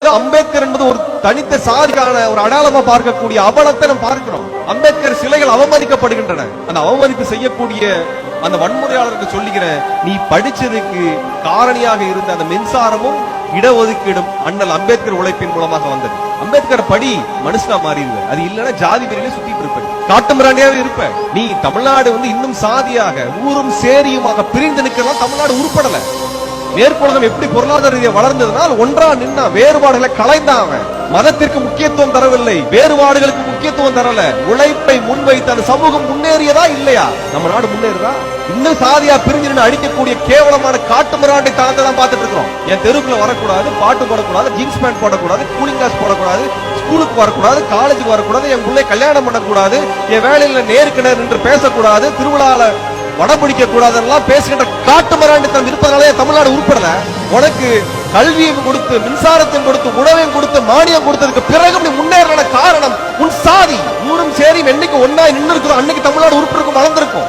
அம்பேத்கர் என்பது ஒரு தனித்த சாதிக்கான ஒரு அடையாளமா பார்க்கக்கூடிய அவலத்தை நாம் பார்க்கிறோம். அம்பேத்கர் சிலைகள் அவமதிக்கப்படுகின்றன. அந்த அவமதிப்பு செய்யக்கூடிய அந்த வன்முறையாளருக்கு சொல்லுகிறேன், நீ படிச்சதுக்கு காரணியாக இருந்த அந்த மின்சாரமும் இடஒதுக்கீடும் அண்ணல் அம்பேத்கர் உழைப்பின் மூலமாக வந்தது. அம்பேத்கர் படி மனுஷனா மாறிடுவேன், அது இல்லைன்னா ஜாதி பிரிவிலே சுத்திட்டு இருப்பேன், காட்டு மிராண்டியாவே இருப்ப. நீ தமிழ்நாடு இன்னும் சாதியாக ஊரும் சேரியுமாக பிரிந்து நிற்கிறதா தமிழ்நாடு உருப்படல. மேற்குலகம் எப்படி பொருளாதார ரீதியாக வளர்ந்ததுனால் ஒன்றா நின்னா வேறுபாடுகளை களைந்தான். மதத்திற்கு முக்கியத்துவம் தரவில்லை, வேறுபாடுகளுக்கு முக்கியத்துவம் தரல, உழைப்பை முன்வைத்த அந்த சமூகம் முன்னேறியதா இல்லையா? நம்ம நாடு முன்னேறுதா? இன்னும் சாதியா பிரிஞ்சு அடிக்கக்கூடிய கேவலமான காட்டு மிராண்டி தனத்தை தான் பார்த்துட்டு இருக்கிறோம். என் தெருக்குள்ள வரக்கூடாது, பாட்டு போடக்கூடாது, ஜீன்ஸ் பேண்ட் போடக்கூடாது, கூலிங் கிளாஸ் போடக்கூடாது, ஸ்கூலுக்கு வரக்கூடாது, காலேஜுக்கு வரக்கூடாது, என் பிள்ளை கல்யாணம் பண்ணக்கூடாது, என் வேலையில நேருக்கு நேர் என்று பேசக்கூடாது, திருவிழால வடபிடிக்க கூடாதெல்லாம் பேசுகின்ற காட்டு மிராண்டித்தனம் இருப்பதனாலே தமிழ்நாடு உருப்படல. உனக்கு கல்வியும் கொடுத்து, மின்சாரத்தையும் கொடுத்து, உணவையும் கொடுத்து, மானியம் கொடுத்ததுக்கு பிறகு நீ முன்னேற காரணம் உன் சாதி. ஊரும் சேரியும் என்னைக்கு ஒன்னா நின்று இருக்கிறோம் அன்னைக்கு தமிழ்நாடு உருப்பிருக்கும், வளர்ந்திருக்கும்.